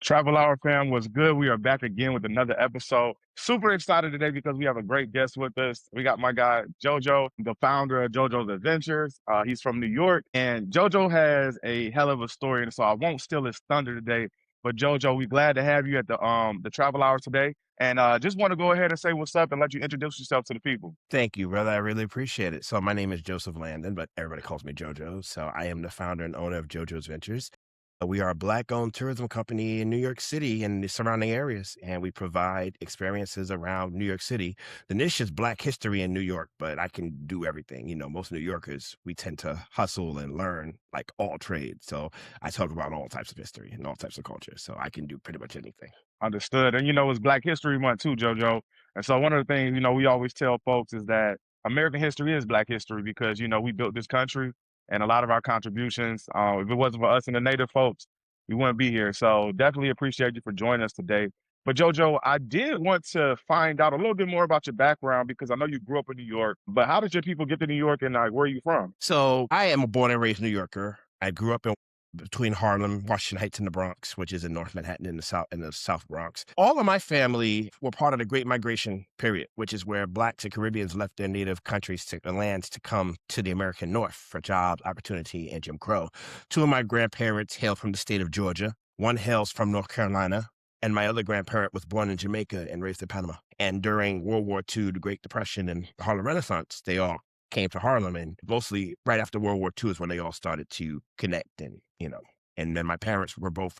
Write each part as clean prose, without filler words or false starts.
Travel Hour fam was good. We are back again with another episode. Super excited today because we have a great guest with us. We got my guy JoJo, the founder of JoJo's Adventures. He's from New York, and JoJo has a hell of a story, and so I won't steal his thunder today. But JoJo, we're glad to have you at the Travel Hour today, and just want to go ahead and say what's up and let you introduce yourself to the people. Thank you, brother. I really appreciate it. So my name is Joseph Landon, but everybody calls me JoJo. So I am the founder and owner of JoJo's Ventures. We are a Black-owned tourism company in New York City and the surrounding areas, and we provide experiences around New York City. The niche is Black history in New York, but I can do everything. Most New Yorkers, we tend to hustle and learn like all trades. So I talk about all types of history and all types of culture. So I can do pretty much anything. Understood. And it's Black History Month too, JoJo. And so one of the things, we always tell folks is that American history is Black history because, we built this country and a lot of our contributions, if it wasn't for us and the native folks, we wouldn't be here. So definitely appreciate you for joining us today. But JoJo, I did want to find out a little bit more about your background because I know you grew up in New York, but how did your people get to New York and where are you from? So I am a born and raised New Yorker. I grew up in between Harlem, Washington Heights, and the Bronx, which is in North Manhattan in the South Bronx. All of my family were part of the Great Migration period, which is where Blacks and Caribbeans left their native countries to the lands to come to the American North for jobs, opportunity, and Jim Crow. Two of my grandparents hail from the state of Georgia. One hails from North Carolina, and my other grandparent was born in Jamaica and raised in Panama. And during World War II, the Great Depression, and the Harlem Renaissance, they all came to Harlem, and mostly right after World War II is when they all started to connect, and then my parents were both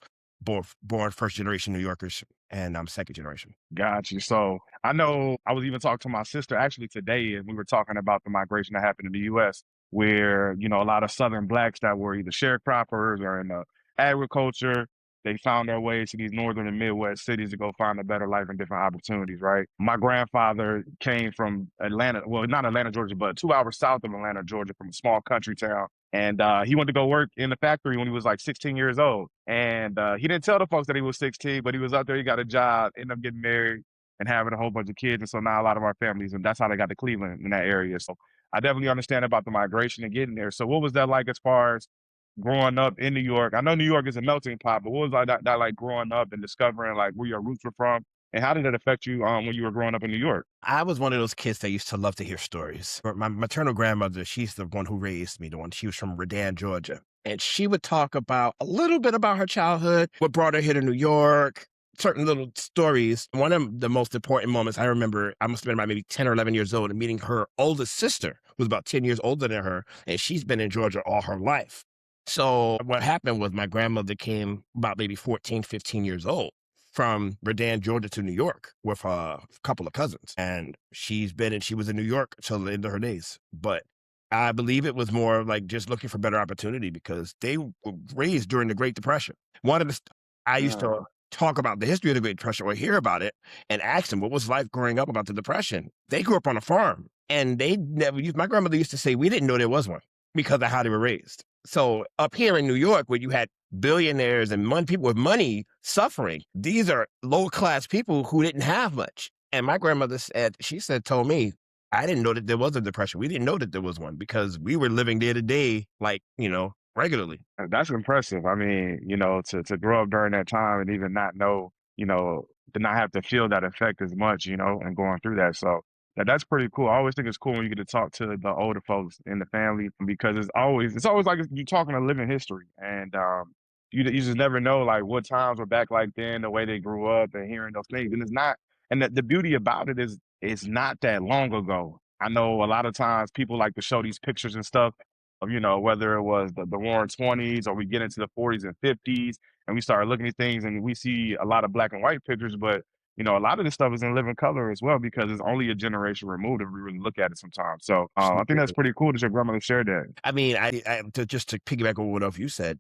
born first generation New Yorkers, and I'm second generation. Got you. So I know I was even talking to my sister actually today, and we were talking about the migration that happened in the U.S., where, a lot of Southern Blacks that were either sharecroppers or in the agriculture, they found their way to these Northern and Midwest cities to go find a better life and different opportunities, right? My grandfather came from Atlanta, well, not Atlanta, Georgia, but 2 hours south of Atlanta, Georgia, from a small country town. And he went to go work in the factory when he was like 16 years old. And he didn't tell the folks that he was 16, but he was out there, he got a job, ended up getting married and having a whole bunch of kids. And so now a lot of our families, and that's how they got to Cleveland in that area. So I definitely understand about the migration and getting there. So what was that like as far as growing up in New York? I know New York is a melting pot, but what was that like growing up and discovering like where your roots were from? And how did it affect you when you were growing up in New York? I was one of those kids that used to love to hear stories. My maternal grandmother, she's the one who raised me, she was from Redan, Georgia. And she would talk about a little bit about her childhood, what brought her here to New York, certain little stories. One of the most important moments I remember, I must have been about maybe 10 or 11 years old, and meeting her oldest sister, who was about 10 years older than her, and she's been in Georgia all her life. So what happened was my grandmother came about maybe 14, 15 years old from Redan, Georgia to New York with a couple of cousins. And she was in New York till the end of her days. But I believe it was more like just looking for better opportunity because they were raised during the Great Depression. I used to talk about the history of the Great Depression or hear about it and ask them what was life growing up about the Depression. They grew up on a farm and my grandmother used to say, we didn't know there was one because of how they were raised. So up here in New York, where you had billionaires and people with money suffering, these are low-class people who didn't have much. And my grandmother told me, I didn't know that there was a depression. We didn't know that there was one because we were living day to day, like, regularly. That's impressive. I mean, to grow up during that time and even not know, to not have to feel that effect as much, and going through that. So that's pretty cool. I always think it's cool when you get to talk to the older folks in the family because it's always like you're talking a living history. And you just never know like what times were back like then, the way they grew up and hearing those things. And it's not, and the beauty about it is it's not that long ago. I know a lot of times people like to show these pictures and stuff of, whether it was the Roaring 20s or we get into the 40s and 50s and we start looking at things and we see a lot of black and white pictures, but a lot of this stuff is in living color as well because it's only a generation removed if we really look at it sometimes. So I think that's pretty cool that your grandmother shared that. I mean, just to piggyback on what else you said,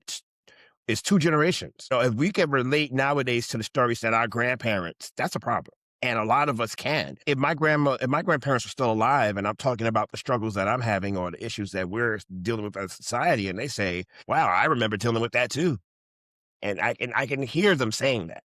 it's two generations. So if we can relate nowadays to the stories that our grandparents, that's a problem. And a lot of us can. If my grandparents were still alive and I'm talking about the struggles that I'm having or the issues that we're dealing with as a society, and they say, wow, I remember dealing with that too. And I can hear them saying that.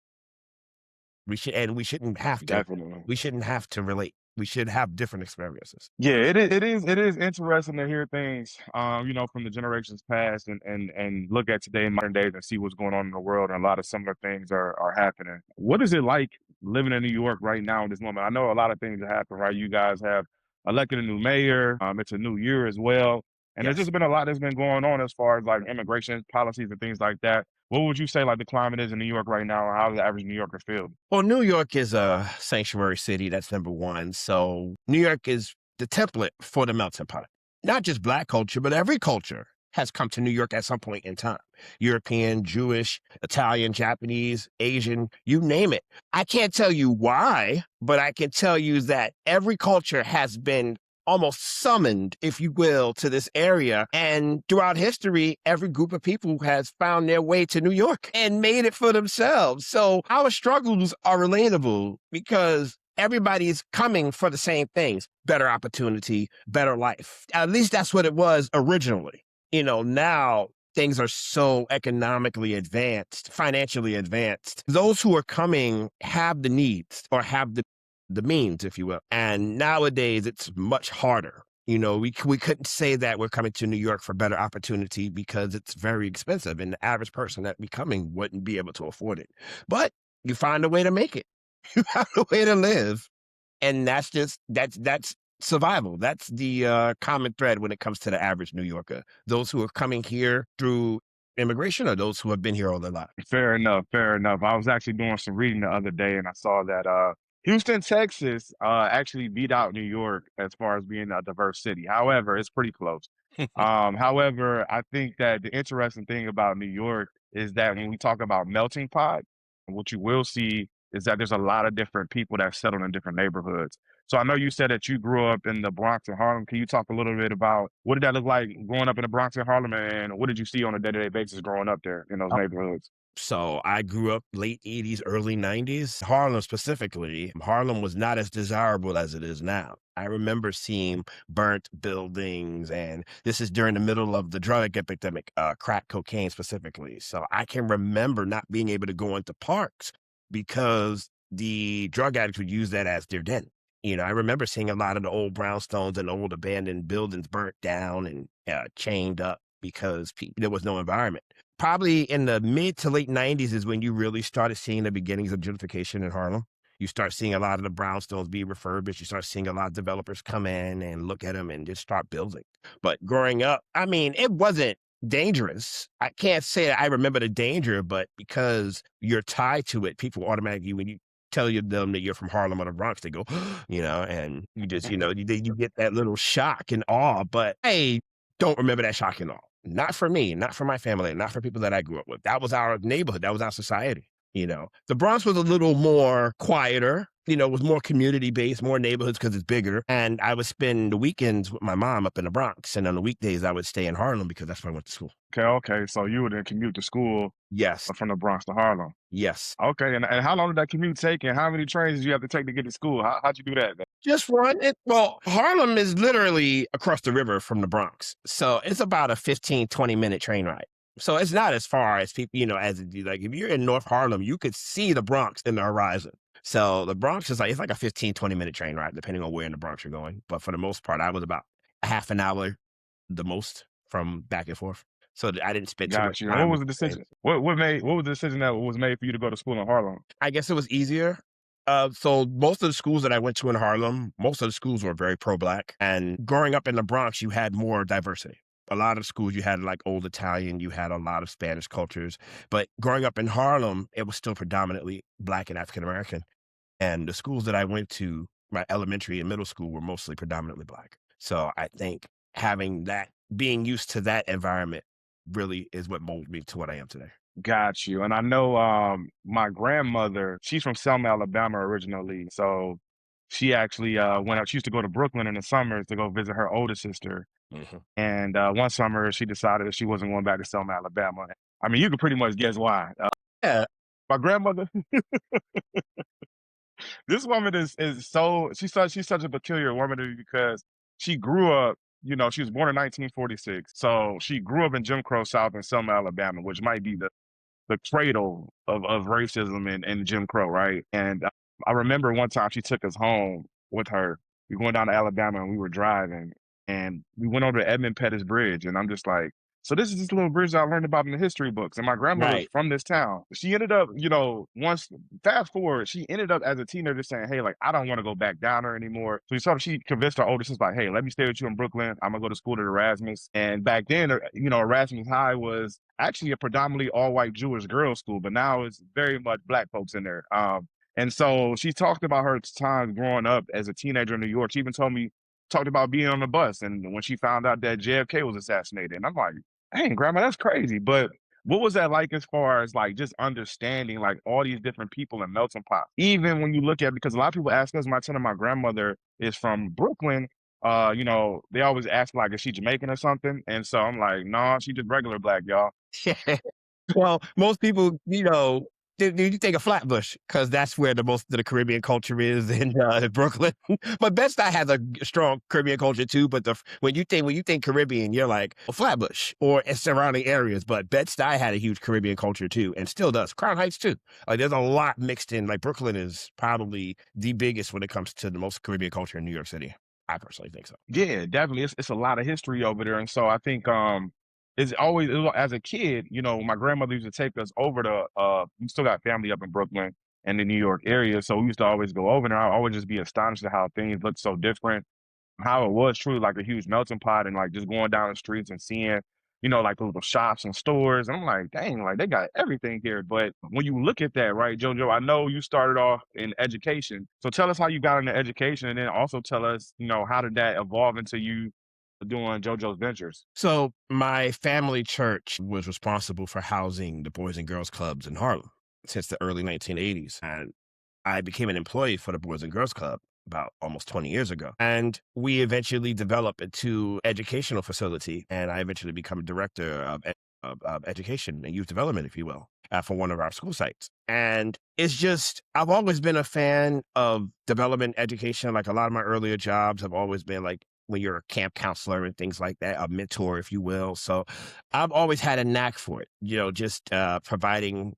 We shouldn't have to. Definitely. We shouldn't have to relate. We should have different experiences. Yeah, it is interesting to hear things, from the generations past and look at today in modern days and see what's going on in the world. And a lot of similar things are happening. What is it like living in New York right now in this moment? I know a lot of things have happened, right? You guys have elected a new mayor. It's a new year as well. And there's Yes. just been a lot that's been going on as far as like immigration policies and things like that. What would you say like the climate is in New York right now, or how does the average New Yorker feel? Well, New York is a sanctuary city. That's number one. So New York is the template for the melting pot. Not just Black culture, but every culture has come to New York at some point in time. European, Jewish, Italian, Japanese, Asian, you name it. I can't tell you why, but I can tell you that every culture has been almost summoned, if you will, to this area. And throughout history, every group of people has found their way to New York and made it for themselves. So our struggles are relatable because everybody's coming for the same things: better opportunity, better life. At least that's what it was originally. Now things are so economically advanced, financially advanced. Those who are coming have the needs or have the means, if you will. And nowadays it's much harder. We couldn't say that we're coming to New York for better opportunity because it's very expensive and the average person that be coming wouldn't be able to afford it. But you find a way to make it. You have a way to live. And that's survival. That's the common thread when it comes to the average New Yorker. Those who are coming here through immigration or those who have been here all their lives. Fair enough. Fair enough. I was actually doing some reading the other day and I saw that Houston, Texas actually beat out New York as far as being a diverse city. However, it's pretty close. However, I think that the interesting thing about New York is that when we talk about melting pot, what you will see is that there's a lot of different people that settle in different neighborhoods. So I know you said that you grew up in the Bronx and Harlem. Can you talk a little bit about what did that look like growing up in the Bronx and Harlem, and what did you see on a day-to-day basis growing up there in those neighborhoods? So I grew up late 80s, early 90s. Harlem specifically, Harlem was not as desirable as it is now. I remember seeing burnt buildings, and this is during the middle of the drug epidemic, crack cocaine specifically. So I can remember not being able to go into parks because the drug addicts would use that as their den. I remember seeing a lot of the old brownstones and old abandoned buildings burnt down and chained up because there was no environment. Probably in the mid to late 90s is when you really started seeing the beginnings of gentrification in Harlem. You start seeing a lot of the brownstones be refurbished. You start seeing a lot of developers come in and look at them and just start building. But growing up, it wasn't dangerous. I can't say that I remember the danger, but because you're tied to it, people automatically, when you tell them that you're from Harlem or the Bronx, they go, and you just, you get that little shock and awe. But I don't remember that shock and awe. Not for me, not for my family, not for people that I grew up with. That was our neighborhood. That was our society. The Bronx was a little more quieter, was more community based, more neighborhoods because it's bigger. And I would spend the weekends with my mom up in the Bronx. And on the weekdays, I would stay in Harlem because that's where I went to school. Okay. So you would then commute to school Yes. from the Bronx to Harlem. Yes. Okay. And how long did that commute take, and how many trains did you have to take to get to school? How'd you do that? Just one. Well, Harlem is literally across the river from the Bronx. So it's about a 15, 20-minute train ride. So it's not as far as people, as like if you're in North Harlem, you could see the Bronx in the horizon. So the Bronx is it's like a 15, 20-minute train ride, depending on where in the Bronx you're going. But for the most part, I was about a half an hour, the most, from back and forth. So I didn't spend too much Got you. time. What was the decision? What was the decision that was made for you to go to school in Harlem? I guess it was easier. So most of the schools that I went to in Harlem, most of the schools were very pro-Black. And growing up in the Bronx, you had more diversity. A lot of schools, you had like old Italian, you had a lot of Spanish cultures. But growing up in Harlem, it was still predominantly Black and African-American. And the schools that I went to, my elementary and middle school, were mostly predominantly Black. So I think having that, being used to that environment really is what molded me to what I am today. Got you. And I know my grandmother, she's from Selma, Alabama originally. So she actually went out. She used to go to Brooklyn in the summers to go visit her older sister. Mm-hmm. And one summer, she decided that she wasn't going back to Selma, Alabama. You can pretty much guess why. Yeah. My grandmother, this woman is so she's such a peculiar woman to me because she grew up. She was born in 1946, so she grew up in Jim Crow South in Selma, Alabama, which might be the cradle of racism and Jim Crow, right? And I remember one time she took us home with her. We were going down to Alabama and we were driving and we went over to Edmund Pettus Bridge. And I'm just like, so this is this little bridge that I learned about in the history books. And my grandmother's Right. from this town. She ended up, once fast forward, she ended up as a teenager saying, hey, like, I don't want to go back down there anymore. So she convinced her older sister, like, hey, let me stay with you in Brooklyn. I'm gonna go to school at Erasmus. And back then, Erasmus High was actually a predominantly all white Jewish girls' school, but now it's very much black folks in there. And so she talked about her time growing up as a teenager in New York. She even talked about being on the bus and when she found out that JFK was assassinated. And I'm like, dang, grandma, that's crazy. But what was that like as far as like just understanding like all these different people in melting pot? Even when you look at, because a lot of people ask us, my son and my grandmother is from Brooklyn. They always ask like, is she Jamaican or something? And so I'm like, no, nah, she just regular black, y'all. Well, most people, you think of Flatbush because that's where the most of the Caribbean culture is in Brooklyn. But Bed-Stuy has a strong Caribbean culture too. But when you think Caribbean, you're like, well, Flatbush or its surrounding areas. But Bed-Stuy had a huge Caribbean culture too, and still does. Crown Heights too. Like there's a lot mixed in. Like Brooklyn is probably the biggest when it comes to the most Caribbean culture in New York City. I personally think so. Yeah, definitely. It's a lot of history over there. And so I think it's always as a kid, my grandmother used to take us over to we still got family up in Brooklyn and the New York area. So we used to always go over there. I always just be astonished at how things look so different, how it was truly like a huge melting pot and like just going down the streets and seeing, like the little shops and stores. And I'm like, dang, like they got everything here. But when you look at that, right, JoJo, I know you started off in education. So tell us how you got into education and then also tell us, how did that evolve into you doing JoJo's Ventures? So my family church was responsible for housing the Boys and Girls Clubs in Harlem since the early 1980s. And I became an employee for the Boys and Girls Club about almost 20 years ago. And we eventually developed into educational facility. And I eventually become a director of education and youth development, if you will, for one of our school sites. And it's just, I've always been a fan of development education. Like a lot of my earlier jobs have always been like, when you're a camp counselor and things like that, a mentor, if you will. So I've always had a knack for it, just providing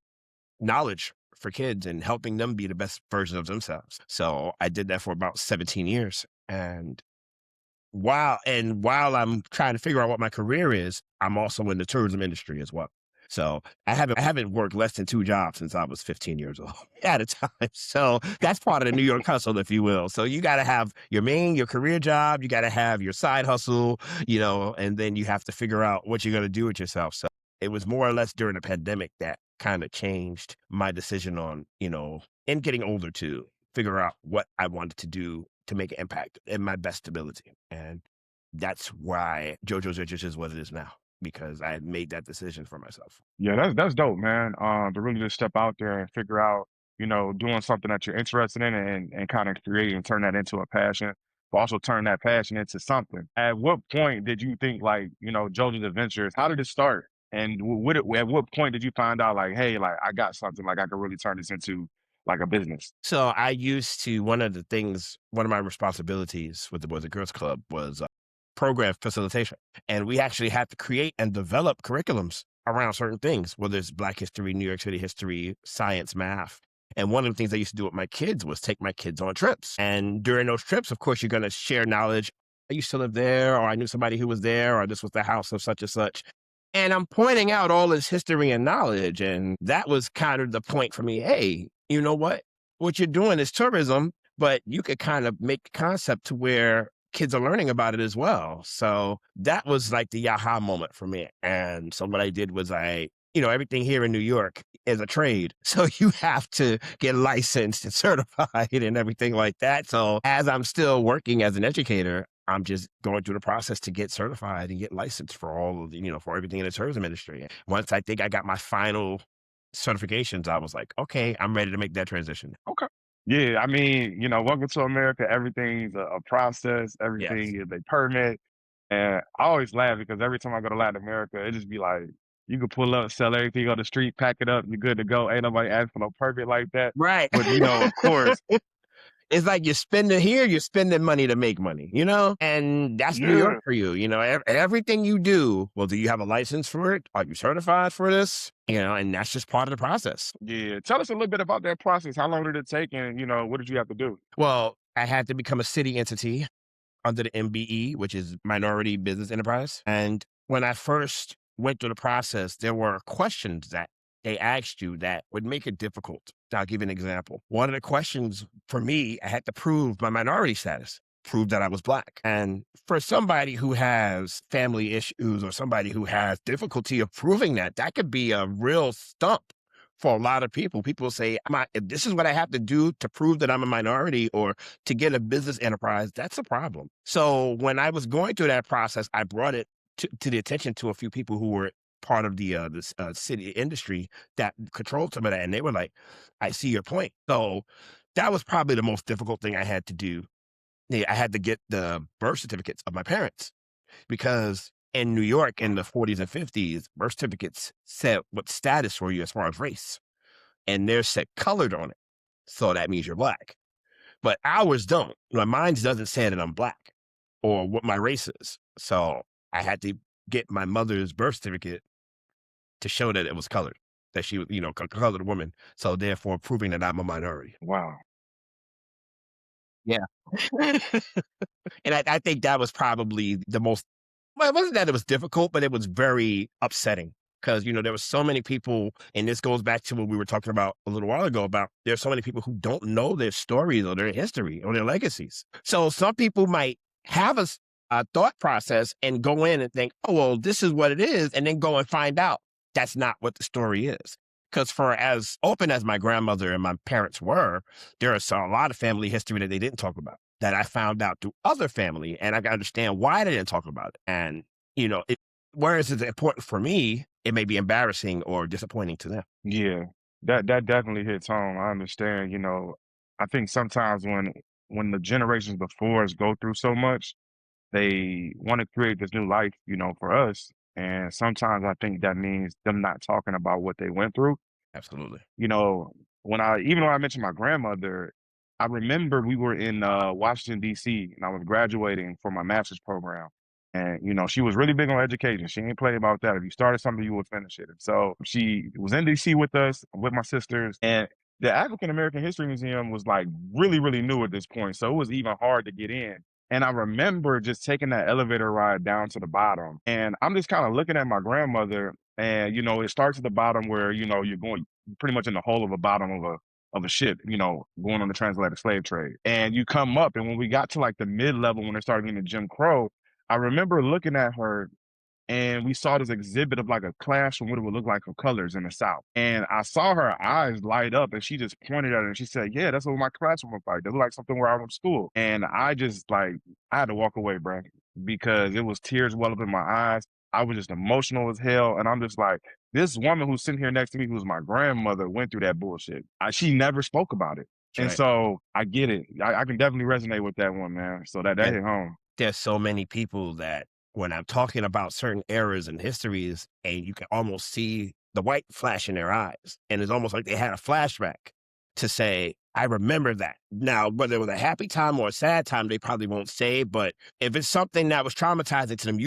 knowledge for kids and helping them be the best version of themselves. So I did that for about 17 years. And while I'm trying to figure out what my career is, I'm also in the tourism industry as well. So I haven't worked less than 2 jobs since I was 15 years old at a time. So that's part of the New York hustle, if you will. So you got to have your career job, you got to have your side hustle, and then you have to figure out what you're going to do with yourself. So it was more or less during the pandemic that kind of changed my decision on, in getting older to figure out what I wanted to do to make an impact in my best ability. And that's why JoJo's Ventures is what it is now, because I had made that decision for myself. Yeah, that's dope, man. To really just step out there and figure out, doing something that you're interested in and kind of create and turn that into a passion, but also turn that passion into something. At what point did you think like, JoJo's Adventures, how did it start? And at what point did you find out like, hey, like I got something, like I could really turn this into like a business? So I used to, one of my responsibilities with the Boys and Girls Club was program facilitation. And we actually had to create and develop curriculums around certain things, whether it's Black history, New York City history, science, math. And one of the things I used to do with my kids was take my kids on trips. And during those trips, of course, you're going to share knowledge. I used to live there, or I knew somebody who was there, or this was the house of such and such. And I'm pointing out all this history and knowledge. And that was kind of the point for me. Hey, you know what? What you're doing is tourism, but you could kind of make the concept to where kids are learning about it as well. So that was like the aha moment for me. And so what I did was everything here in New York is a trade. So you have to get licensed and certified and everything like that. So as I'm still working as an educator, I'm just going through the process to get certified and get licensed for all of for everything in the tourism industry. Once I think I got my final certifications, I was like, okay, I'm ready to make that transition. Okay. Yeah, I mean, welcome to America. Everything's a process. Everything Yes. is a permit. And I always laugh because every time I go to Latin America, it just be like, you can pull up, sell everything on the street, pack it up, you're good to go. Ain't nobody asking for no permit like that. Right. But, of course, It's like you're spending money to make money, and that's New yeah, York for you. Everything you do. Well, do you have a license for it? Are you certified for this? And that's just part of the process. yeah. Tell us a little bit about that process. How long did it take and, what did you have to do? Well, I had to become a city entity under the MBE, which is Minority Business Enterprise. And when I first went through the process, there were questions that they asked you that would make it difficult. I'll give you an example. One of the questions for me, I had to prove my minority status, prove that I was Black. And for somebody who has family issues or somebody who has difficulty of proving that, that could be a real stump for a lot of people. People say, if this is what I have to do to prove that I'm a minority or to get a business enterprise, that's a problem. So when I was going through that process, I brought it to the attention to a few people who were part of this city industry that controlled some of that. And they were like, I see your point. So that was probably the most difficult thing I had to do. Yeah, I had to get the birth certificates of my parents because in New York in the 40s and 50s, birth certificates said what status were you as far as race, and they're set colored on it. So that means you're Black. But ours don't. Mine doesn't say that I'm Black or what my race is. So I had to get my mother's birth certificate to show that it was colored, that she was, a colored woman. So therefore proving that I'm a minority. Wow. Yeah. And I think that was probably the most, well, it wasn't that it was difficult, but it was very upsetting because, there were so many people, and this goes back to what we were talking about a little while ago about there's so many people who don't know their stories or their history or their legacies. So some people might have a thought process and go in and think, oh, well, this is what it is, and then go and find out that's not what the story is. Because for as open as my grandmother and my parents were, there is a lot of family history that they didn't talk about that I found out through other family, and I can understand why they didn't talk about it. And, whereas it's important for me, it may be embarrassing or disappointing to them. Yeah, that definitely hits home. I understand, I think sometimes when the generations before us go through so much, they want to create this new life, for us. And sometimes I think that means them not talking about what they went through. Absolutely. You know, even though I mentioned my grandmother, I remember we were in Washington, D.C., and I was graduating for my master's program. And, she was really big on education. She ain't play about that. If you started something, you would finish it. And so she was in DC with us, with my sisters. And the African American History Museum was like really, really new at this point. So it was even hard to get in. And I remember just taking that elevator ride down to the bottom. And I'm just kind of looking at my grandmother, and it starts at the bottom where, you're going pretty much in the hull of a bottom of a ship, going on the transatlantic slave trade. And you come up, and when we got to like the mid level, when it started getting to Jim Crow, I remember looking at her, and we saw this exhibit of like a clash from what it would look like of colors in the South. And I saw her eyes light up, and she just pointed at it and she said, "Yeah, that's what my classroom looked like. They look like something where I went to school." And I just like, I had to walk away, bro, because it was tears well up in my eyes. I was just emotional as hell. And I'm just like, this woman who's sitting here next to me, who's my grandmother, went through that bullshit. She never spoke about it. That's And right. so I get it. I can definitely resonate with that one, man. So that And hit home. there's so many people that when I'm talking about certain eras and histories, and you can almost see the white flash in their eyes, and it's almost like they had a flashback to say, I remember that. Now, whether it was a happy time or a sad time, they probably won't say, but if it's something that was traumatizing to them,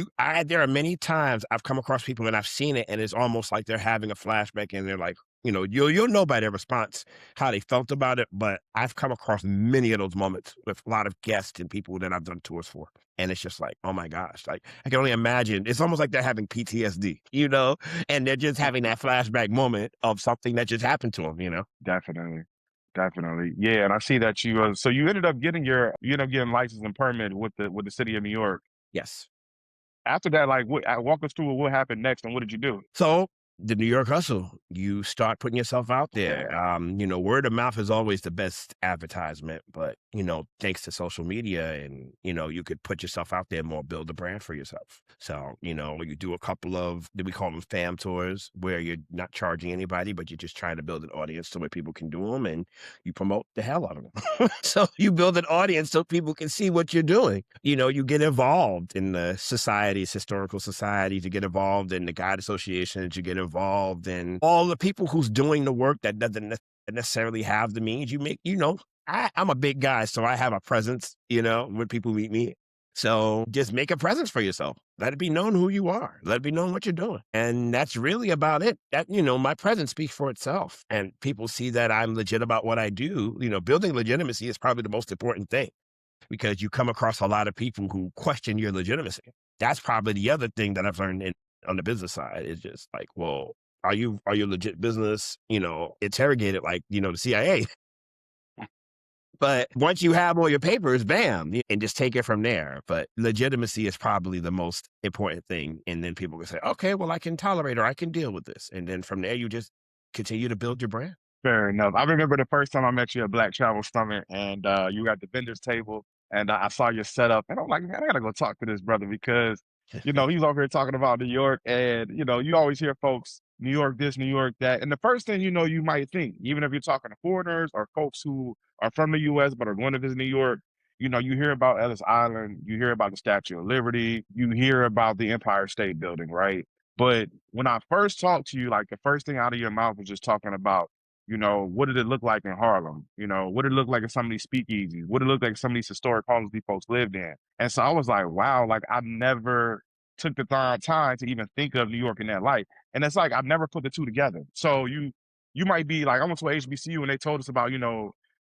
there are many times I've come across people and I've seen it, and it's almost like they're having a flashback, and they're like, you'll know by their response how they felt about it. But I've come across many of those moments with a lot of guests and people that I've done tours for. And it's just like, oh my gosh, like I can only imagine. It's almost like they're having PTSD, and they're just having that flashback moment of something that just happened to them. Definitely. Definitely. Yeah, and I see that so you ended up getting license and permit with the city of New York. Yes. After that, like walk us through what happened next and what did you do? So the New York hustle, you start putting yourself out there. Yeah. Word of mouth is always the best advertisement, but, thanks to social media and, you could put yourself out there more, build a brand for yourself. So, you do a couple of, we call them fam tours, where you're not charging anybody, but you're just trying to build an audience so where people can do them, and you promote the hell out of them. So you build an audience so people can see what you're doing. You get involved in the societies, historical societies, you get involved in the guide associations, you get involved in all the people who's doing the work that doesn't necessarily have the means. I'm a big guy, so I have a presence, when people meet me. So just make a presence for yourself. Let it be known who you are. Let it be known what you're doing. And that's really about it. That, my presence speaks for itself. And people see that I'm legit about what I do. Building legitimacy is probably the most important thing, because you come across a lot of people who question your legitimacy. That's probably the other thing that I've learned on the business side, is just like, well, are you legit business, interrogated like, the CIA? But once you have all your papers, bam, and just take it from there. But legitimacy is probably the most important thing. And then people can say, okay, well, I can tolerate, or I can deal with this. And then from there, you just continue to build your brand. Fair enough. I remember the first time I met you at Black Travel Summit, and you were at the vendors table, and I saw your setup, and I'm like, man, I gotta go talk to this brother because, he's over here talking about New York, and you always hear folks, New York this, New York that, and the first thing you might think, even if you're talking to foreigners or folks who are from the U.S. but are going to visit New York, you hear about Ellis Island, you hear about the Statue of Liberty, you hear about the Empire State Building, right? But when I first talked to you, like the first thing out of your mouth was just talking about what did it look like in Harlem? What did it look like in some of these speakeasies? What did it look like in some of these historic homes these folks lived in? And so I was like, wow, like I never took the time to even think of New York in that light. And it's like I've never put the two together. So you might be like, I went to HBCU and they told us about,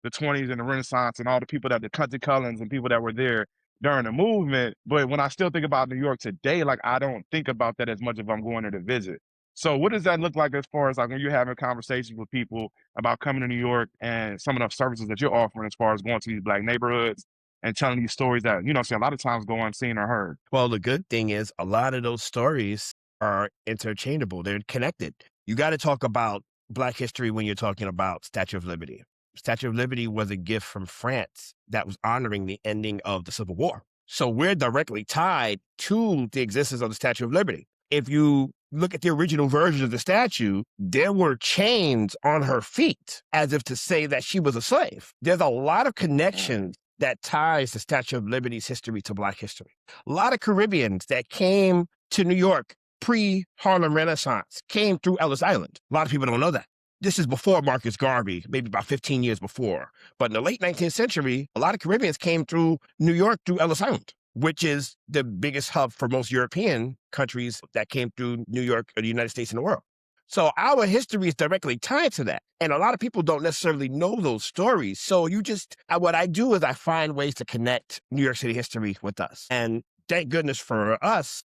the 20s and the Renaissance and all the people that the Country Cullens and people that were there during the movement. But when I still think about New York today, like I don't think about that as much if I'm going there to visit. So what does that look like as far as like when you're having conversations with people about coming to New York and some of the services that you're offering as far as going to these Black neighborhoods and telling these stories that, say a lot of times go unseen or heard? Well, the good thing is a lot of those stories are interchangeable. They're connected. You got to talk about Black history when you're talking about Statue of Liberty. Statue of Liberty was a gift from France that was honoring the ending of the Civil War. So we're directly tied to the existence of the Statue of Liberty. If you look at the original version of the statue, there were chains on her feet as if to say that she was a slave. There's a lot of connections that ties the Statue of Liberty's history to Black history. A lot of Caribbeans that came to New York pre-Harlem Renaissance came through Ellis Island. A lot of people don't know that. This is before Marcus Garvey, maybe about 15 years before. But in the late 19th century, a lot of Caribbeans came through New York through Ellis Island, which is the biggest hub for most European countries that came through New York or the United States in the world. So our history is directly tied to that. And a lot of people don't necessarily know those stories. So what I do is I find ways to connect New York City history with us. And thank goodness for us,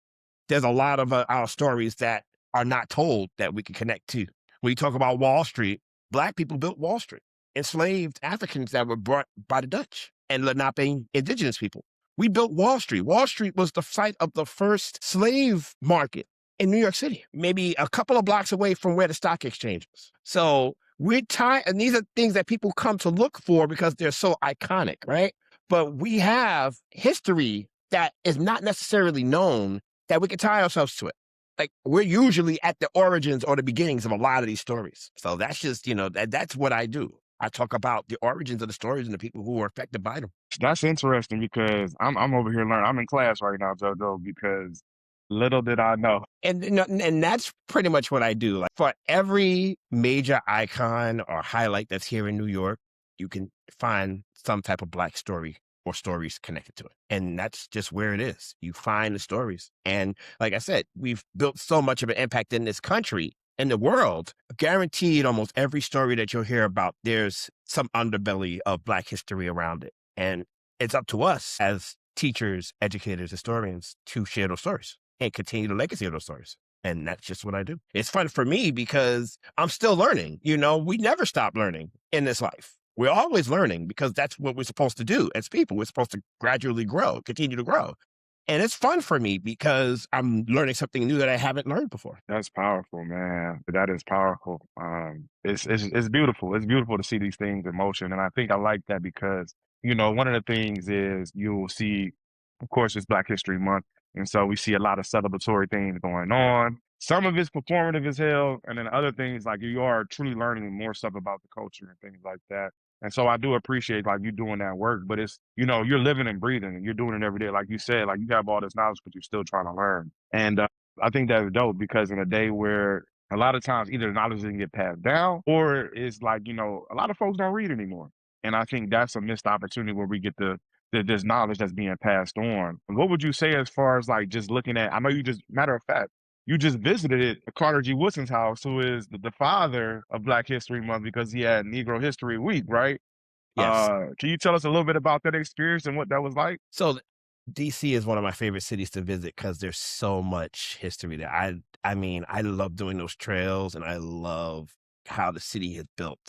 there's a lot of our stories that are not told that we can connect to. When you talk about Wall Street, Black people built Wall Street, enslaved Africans that were brought by the Dutch and Lenape indigenous people. We built Wall Street. Wall Street was the site of the first slave market in New York City, maybe a couple of blocks away from where the stock exchange was. So we're tied, and these are things that people come to look for because they're so iconic, right? But we have history that is not necessarily known that we can tie ourselves to it. Like we're usually at the origins or the beginnings of a lot of these stories. So that's just, that's what I do. I talk about the origins of the stories and the people who were affected by them. That's interesting because I'm over here learning. I'm in class right now, JoJo, because little did I know. And that's pretty much what I do. Like for every major icon or highlight that's here in New York, you can find some type of Black story or stories connected to it. And that's just where it is. You find the stories. And like I said, we've built so much of an impact in this country, in the world. Guaranteed almost every story that you'll hear about, there's some underbelly of Black history around it. And it's up to us as teachers, educators, historians to share those stories and continue the legacy of those stories. And that's just what I do. It's fun for me because I'm still learning. We never stop learning in this life. We're always learning because that's what we're supposed to do as people. We're supposed to gradually grow, continue to grow. And it's fun for me because I'm learning something new that I haven't learned before. That's powerful, man. That is powerful. It's beautiful. It's beautiful to see these things in motion. And I think I like that because, one of the things is you'll see, of course, it's Black History Month. And so we see a lot of celebratory things going on. Some of it's performative as hell. And then other things like you are truly learning more stuff about the culture and things like that. And so I do appreciate like you doing that work, but it's, you're living and breathing and you're doing it every day. Like you said, like you have all this knowledge, but you're still trying to learn. And I think that's dope because in a day where a lot of times either the knowledge didn't get passed down or it's like, a lot of folks don't read anymore. And I think that's a missed opportunity where we get to this knowledge that's being passed on. What would you say as far as like just looking at? I know you just matter of fact, you just visited Carter G. Woodson's house, who is the father of Black History Month because he had Negro History Week, right? Yes. Can you tell us a little bit about that experience and what that was like? So DC is one of my favorite cities to visit because there's so much history there. I mean, I love doing those trails and I love how the city is built.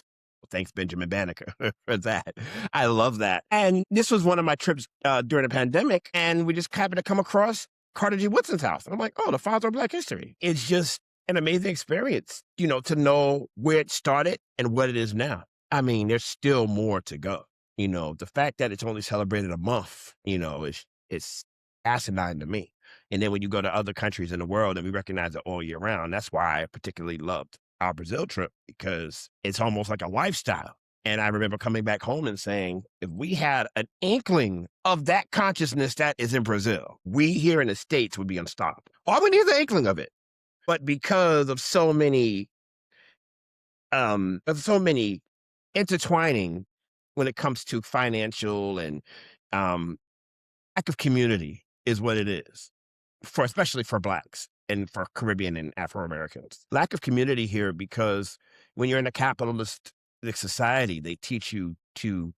Thanks, Benjamin Banneker, for that. I love that. And this was one of my trips during the pandemic, and we just happened to come across Carter G. Woodson's house. And I'm like, oh, the father of Black history. It's just an amazing experience, to know where it started and what it is now. I mean, there's still more to go. The fact that it's only celebrated a month, it's asinine to me. And then when you go to other countries in the world and we recognize it all year round, that's why I particularly loved our Brazil trip because it's almost like a lifestyle. And I remember coming back home and saying, if we had an inkling of that consciousness that is in Brazil, we here in the States would be unstoppable. All we need is an inkling of it. But because of so many intertwining when it comes to financial and lack of community is what it is, especially for Blacks and for Caribbean and Afro-Americans. Lack of community here because when you're in a capitalist society, they teach you to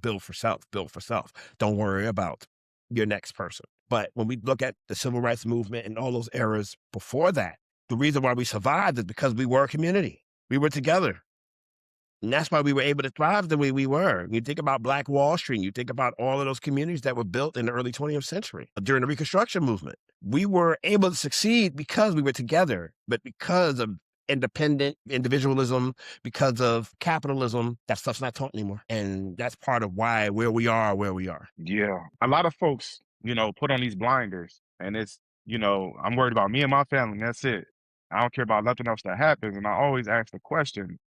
build for self. Don't worry about your next person. But when we look at the civil rights movement and all those eras before that, the reason why we survived is because we were a community. We were together. And that's why we were able to thrive the way we were. You think about Black Wall Street, you think about all of those communities that were built in the early 20th century during the Reconstruction movement. We were able to succeed because we were together, but because of independent individualism, because of capitalism, that stuff's not taught anymore. And that's part of why where we are. Yeah. A lot of folks, put on these blinders and I'm worried about me and my family. And that's it. I don't care about nothing else that happens. And I always ask the question,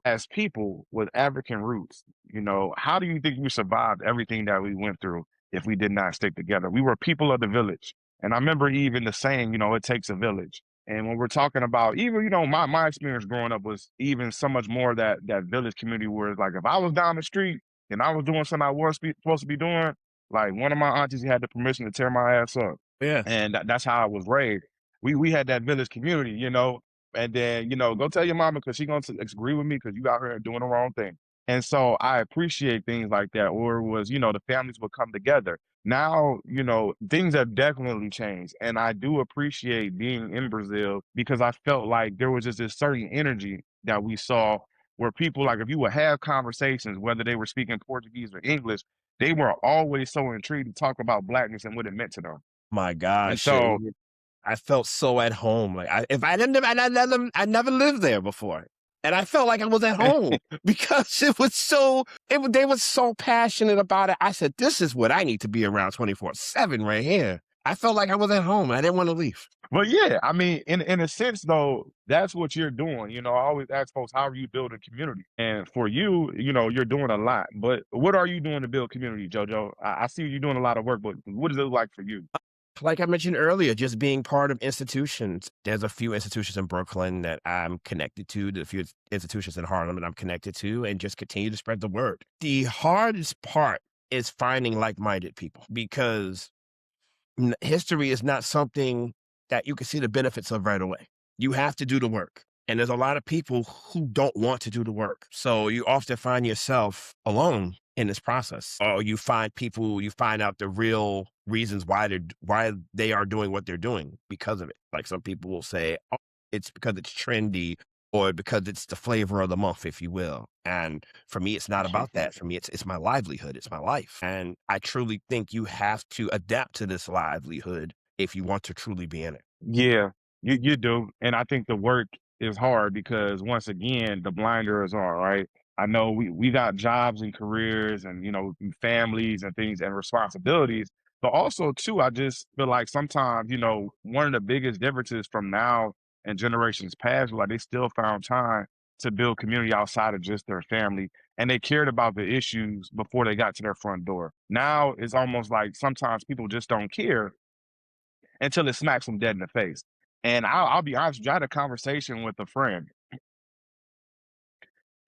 as people with African roots, how do you think we survived everything that we went through if we did not stick together? We were people of the village. And I remember even the saying, it takes a village. And when we're talking about even, my experience growing up was even so much more that village community where it's like if I was down the street and I was doing something I was supposed to be doing, like one of my aunties had the permission to tear my ass up. Yeah. And that's how I was raised. We had that village community, and then, go tell your mama because she's going to agree with me because you out here doing the wrong thing. And so I appreciate things like that. Or it was, the families would come together. Now, things have definitely changed. And I do appreciate being in Brazil because I felt like there was just this certain energy that we saw where people, like, if you would have conversations, whether they were speaking Portuguese or English, they were always so intrigued to talk about Blackness and what it meant to them. My And gosh. so, I felt so at home. Like I never lived there before. And I felt like I was at home because they were so passionate about it. I said, this is what I need to be around 24/7 right here. I felt like I was at home. I didn't want to leave. well, yeah, I mean, in a sense, though, that's what you're doing. I always ask folks, how are you building community? And for you, you're doing a lot. But what are you doing to build community, JoJo? I see you doing a lot of work, but what does it look like for you? Like I mentioned earlier, just being part of institutions. There's a few institutions in Brooklyn that I'm connected to, there's a few institutions in Harlem that I'm connected to, and just continue to spread the word. The hardest part is finding like-minded people because history is not something that you can see the benefits of right away. You have to do the work. And there's a lot of people who don't want to do the work. So you often find yourself alone in this process. Or you find out the real reasons why they are doing what they're doing because of it. Like some people will say, oh, it's because it's trendy or because it's the flavor of the month, if you will. And for me, it's not about that. For me, it's my livelihood. It's my life. And I truly think you have to adapt to this livelihood if you want to truly be in it. Yeah, you do. And I think the work is hard because once again, the blinders are, right? I know we got jobs and careers and, families and things and responsibilities. But also too, I just feel like sometimes, one of the biggest differences from now and generations past, like they still found time to build community outside of just their family. And they cared about the issues before they got to their front door. Now it's almost like sometimes people just don't care until it smacks them dead in the face. And I'll be honest with you, I had a conversation with a friend,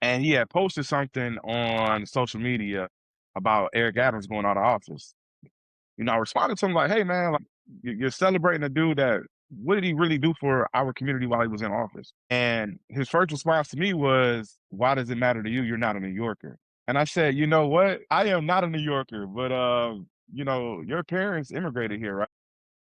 and he had posted something on social media, about Eric Adams going out of office. I responded to him like, "Hey, man, like you're celebrating a dude that what did he really do for our community while he was in office?" And his first response to me was, "Why does it matter to you? You're not a New Yorker." And I said, "You know what? I am not a New Yorker, but your parents immigrated here, right?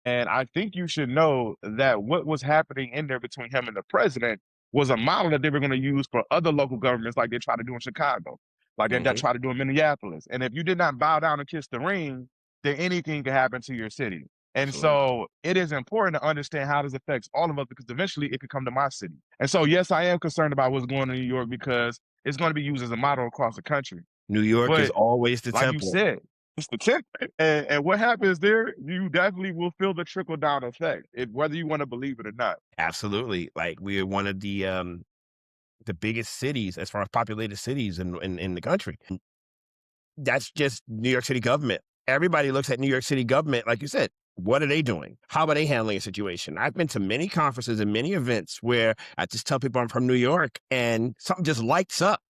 And I think you should know that what was happening in there between him and the president was a model that they were going to use for other local governments, like they try to do in Chicago, like they Hmm. try to do in Minneapolis. And if you did not bow down and kiss the ring, then anything could happen to your city. And Absolutely. so it is important to understand how this affects all of us because eventually it could come to my city. And so, yes, I am concerned about what's going on in New York because it's going to be used as a model across the country. New York is But always the like you temple. said, it's the tip. And what happens there, you definitely will feel the trickle down effect, whether you want to believe it or not. Absolutely. Like we are one of the biggest cities as far as populated cities in the country. That's just New York City government. Everybody looks at New York City government, like you said. What are they doing? How are they handling a situation? I've been to many conferences and many events where I just tell people I'm from New York and something just lights up.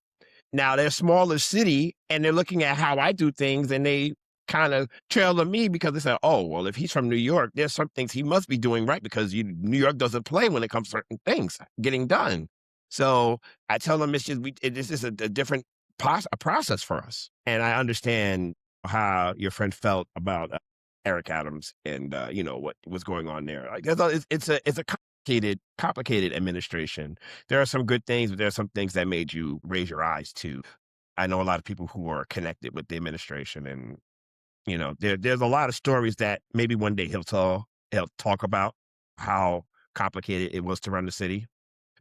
Now they're a smaller city and they're looking at how I do things and they kind of trail on me because they say, oh, well, if he's from New York, there's some things he must be doing right because New York doesn't play when it comes to certain things getting done. So I tell them this is a different a process for us. And I understand how your friend felt about Eric Adams and, what was going on there. Like, it's a complicated administration. There are some good things, but there are some things that made you raise your eyes too. I know a lot of people who are connected with the administration, and there's a lot of stories that maybe one day he'll talk about how complicated it was to run the city,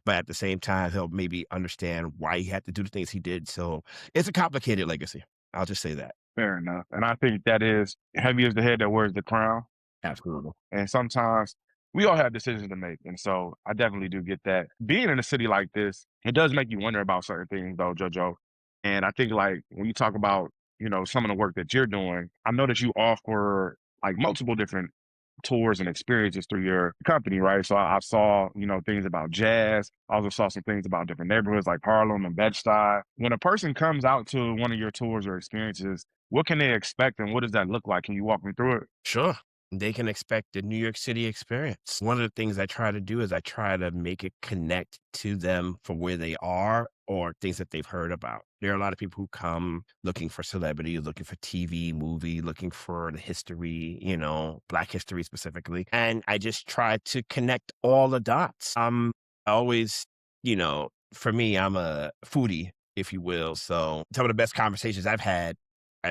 but at the same time he'll maybe understand why he had to do the things he did. So it's a complicated legacy. I'll just say that. Fair enough. And I think that is heavy as the head that wears the crown. Absolutely. And sometimes we all have decisions to make. And so I definitely do get that. Being in a city like this, it does make you wonder about certain things though, JoJo. And I think like when you talk about, some of the work that you're doing, I know that you offer like multiple different tours and experiences through your company, right? So I saw, things about jazz. I also saw some things about different neighborhoods like Harlem and Bed-Stuy. When a person comes out to one of your tours or experiences, what can they expect and what does that look like? Can you walk me through it? Sure. They can expect the New York City experience. One of the things I try to do is I try to make it connect to them from where they are or things that they've heard about. There are a lot of people who come looking for celebrity, looking for TV, movie, looking for the history, Black history specifically. And I just try to connect all the dots. I always, for me, I'm a foodie, if you will. So some of the best conversations I've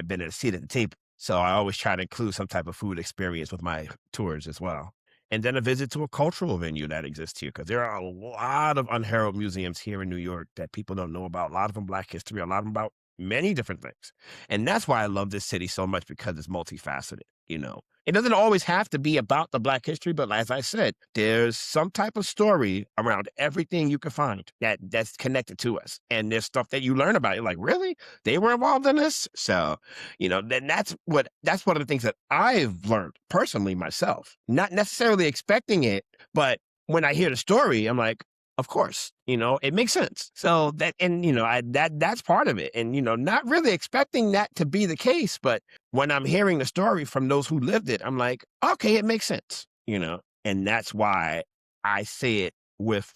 been at a seat at the table. So I always try to include some type of food experience with my tours as well. And then a visit to a cultural venue that exists here, because there are a lot of unheralded museums here in New York that people don't know about. A lot of them Black history, a lot of them about many different things. And that's why I love this city so much, because it's multifaceted. It doesn't always have to be about the Black history, but as I said, there's some type of story around everything you can find that's connected to us. And there's stuff that you learn about. You're like, really? They were involved in this? So, then that's one of the things that I've learned personally myself, not necessarily expecting it, but when I hear the story, I'm like, of course, it makes sense. So that's part of it. And, not really expecting that to be the case, but when I'm hearing the story from those who lived it, I'm like, okay, it makes sense. And that's why I say it with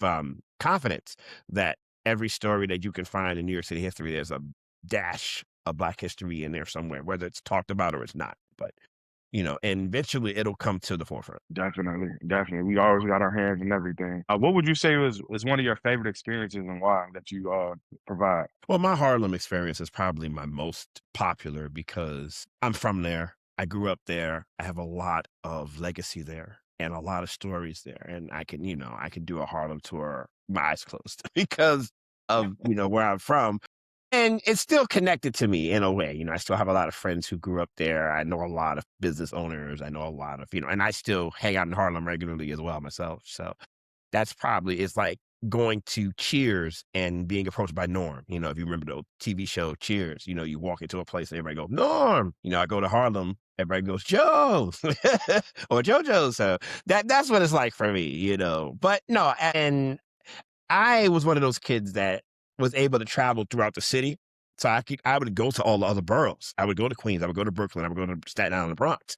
confidence that every story that you can find in New York City history, there's a dash of Black history in there somewhere, whether it's talked about or it's not. But and eventually it'll come to the forefront. Definitely, definitely. We always got our hands in everything. What would you say was one of your favorite experiences and why that you provide? Well, my Harlem experience is probably my most popular because I'm from there. I grew up there. I have a lot of legacy there and a lot of stories there. And I can do a Harlem tour, my eyes closed, because of, where I'm from. And it's still connected to me in a way. I still have a lot of friends who grew up there. I know a lot of business owners. I know a lot of, and I still hang out in Harlem regularly as well myself. So that's probably, it's like going to Cheers and being approached by Norm. If you remember the TV show Cheers, you walk into a place and everybody goes, Norm. I go to Harlem, everybody goes, Joe or JoJo's. So that's what it's like for me, But no, and I was one of those kids that was able to travel throughout the city. So I would go to all the other boroughs. I would go to Queens. I would go to Brooklyn. I would go to Staten Island, the Bronx.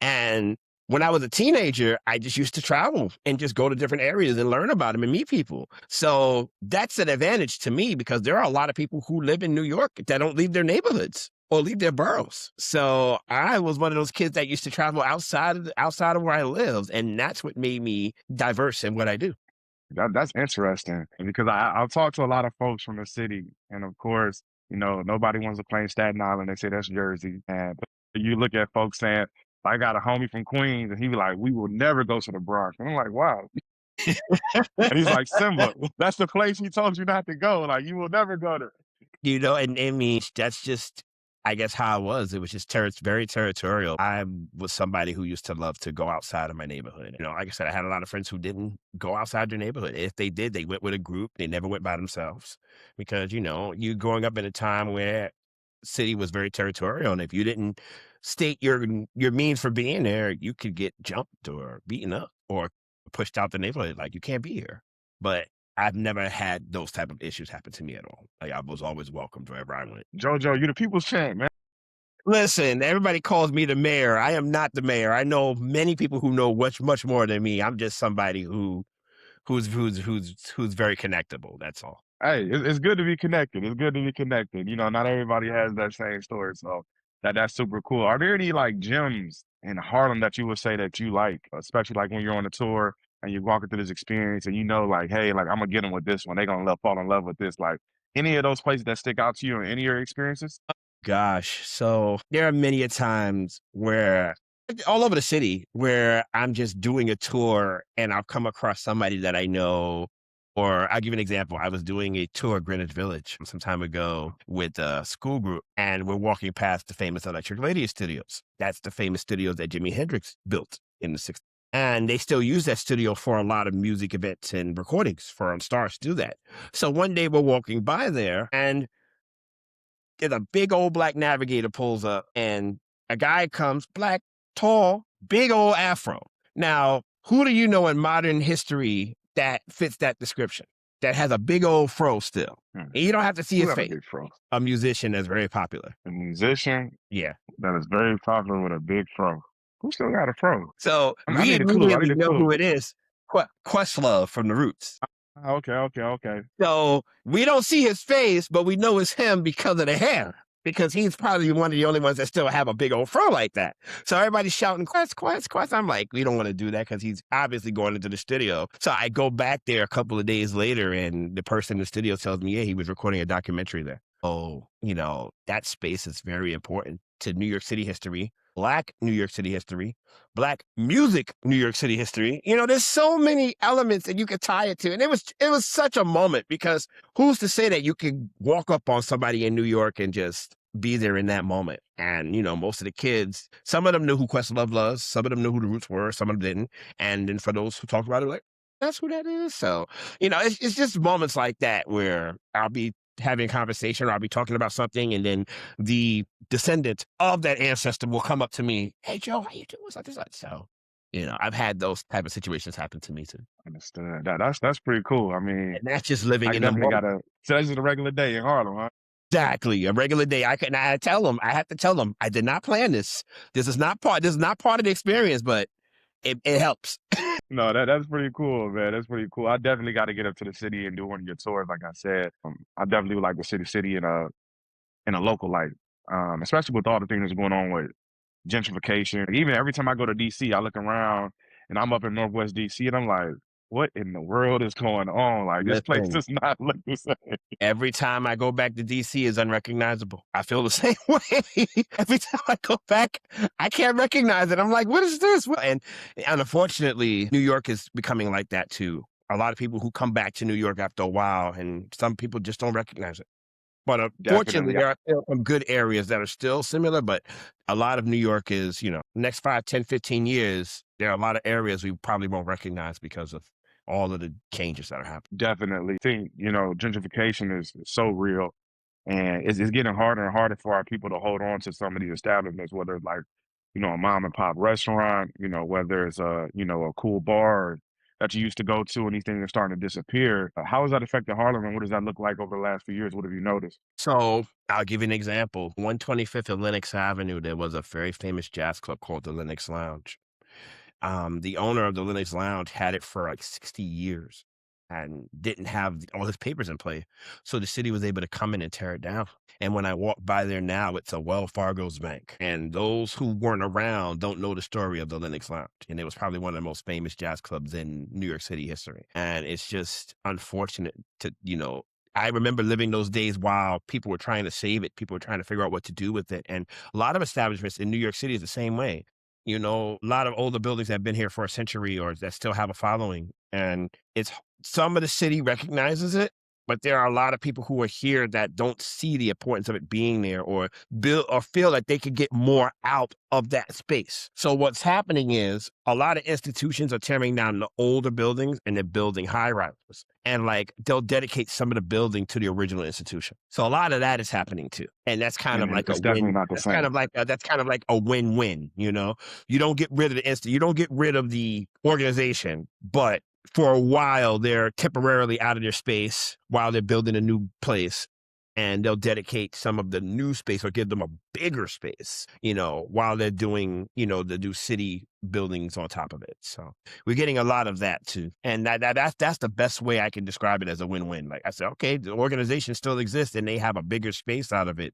And when I was a teenager, I just used to travel and just go to different areas and learn about them and meet people. So that's an advantage to me because there are a lot of people who live in New York that don't leave their neighborhoods or leave their boroughs. So I was one of those kids that used to travel outside of where I lived, and that's what made me diverse in what I do. That's interesting because I've talked to a lot of folks from the city, and of course, nobody wants to claim Staten Island. They say that's Jersey, and you look at folks saying, "I got a homie from Queens," and he be like, "We will never go to the Bronx." And I'm like, "Wow," and he's like, "Simba, that's the place he told you not to go. Like, you will never go there." And I mean, that's just, I guess, how I was. It was just very territorial. I was somebody who used to love to go outside of my neighborhood. Like I said, I had a lot of friends who didn't go outside their neighborhood. If they did, they went with a group. They never went by themselves because, you growing up in a time where city was very territorial. And if you didn't state your means for being there, you could get jumped or beaten up or pushed out the neighborhood. Like, you can't be here. But I've never had those type of issues happen to me at all. Like, I was always welcomed wherever I went. JoJo, you the people's champ, man. Listen, everybody calls me the mayor. I am not the mayor. I know many people who know much more than me. I'm just somebody who's very connectable. That's all. Hey, it's good to be connected. It's good to be connected. Not everybody has that same story, so that's super cool. Are there any like gyms in Harlem that you would say that you like, especially like when you're on a tour and you're walking through this experience and like, hey, like I'm gonna get them with this one. They're gonna fall in love with this. Like any of those places that stick out to you in any of your experiences? Gosh, so there are many a times where all over the city where I'm just doing a tour and I'll come across somebody that I know. Or I'll give you an example. I was doing a tour of Greenwich Village some time ago with a school group, and we're walking past the famous Electric Lady Studios. That's the famous studio that Jimi Hendrix built in the 60s. And they still use that studio for a lot of music events and recordings for stars to do that. So one day we're walking by there, and there's a big old black Navigator pulls up, and a guy comes, black, tall, big old afro. Now, who do you know in modern history that fits that description? That has a big old fro still. And you don't have to see his face. A musician that's very popular. A musician? Yeah. That is very popular with a big fro. Who still got a fro? So we immediately know who it is. Questlove from The Roots. Okay. So we don't see his face, but we know it's him because of the hair. Because he's probably one of the only ones that still have a big old fro like that. So everybody's shouting, Quest. I'm like, we don't want to do that because he's obviously going into the studio. So I go back there a couple of days later, and the person in the studio tells me, yeah, he was recording a documentary there. Oh, that space is very important to New York City history, Black New York City history, Black music New York City history. There's so many elements that you could tie it to. And it was such a moment because who's to say that you could walk up on somebody in New York and just be there in that moment? And, most of the kids, some of them knew who Questlove was, some of them knew who the Roots were, some of them didn't. And then for those who talked about it, like, that's who that is. So, it's just moments like that where I'll be having a conversation or I'll be talking about something, and then the descendant of that ancestor will come up to me, hey, Joe, how you doing? Such and such. So, I've had those type of situations happen to me too. Understood. That's pretty cool. I mean, and that's just living in the moment. So that's just a regular day in Harlem, huh? Exactly. A regular day. I have to tell them, I did not plan this. This is not part of the experience, but it helps. No, that's pretty cool, man. That's pretty cool. I definitely got to get up to the city and do one of your tours. Like I said, I definitely would like to see the city in a local light, especially with all the things that's going on with gentrification. Even every time I go to DC, I look around and I'm up in Northwest DC, and I'm like, what in the world is going on? Like, this place does not look the same. Every time I go back to DC is unrecognizable. I feel the same way. Every time I go back, I can't recognize it. I'm like, what is this? And unfortunately, New York is becoming like that too. A lot of people who come back to New York after a while, and some people just don't recognize it. But unfortunately, there are still some good areas that are still similar, but a lot of New York is, next 5, 10, 15 years, there are a lot of areas we probably won't recognize because of all of the changes that are happening. Definitely. I think, gentrification is so real, and it's getting harder and harder for our people to hold on to some of these establishments, whether it's like, a mom and pop restaurant, whether it's a cool bar, or that you used to go to and these things are starting to disappear. How has that affected Harlem, and what does that look like over the last few years? What have you noticed? So I'll give you an example. 125th of Lenox Avenue, there was a very famous jazz club called the Lenox Lounge. The owner of the Lenox Lounge had it for like 60 years and didn't have all his papers in play. So the city was able to come in and tear it down. And when I walk by there now, it's a Wells Fargo's bank. And those who weren't around don't know the story of the Lenox Lounge. And it was probably one of the most famous jazz clubs in New York City history. And it's just unfortunate to, I remember living those days while people were trying to save it. People were trying to figure out what to do with it. And a lot of establishments in New York City is the same way. A lot of older buildings that have been here for a century or that still have a following. And some of the city recognizes it, but there are a lot of people who are here that don't see the importance of it being there or feel that they could get more out of that space. So what's happening is a lot of institutions are tearing down the older buildings and they're building high rises. And they'll dedicate some of the building to the original institution. So a lot of that is happening too. And that's kind of And like a it's definitely win. not the That's kind same. of like a win-win, You don't get rid of you don't get rid of the organization, but for a while they're temporarily out of their space while they're building a new place, and they'll dedicate some of the new space or give them a bigger space, while they're doing, the new city buildings on top of it. So we're getting a lot of that too. And that's the best way I can describe it, as a win-win. Like I said, okay, the organization still exists and they have a bigger space out of it,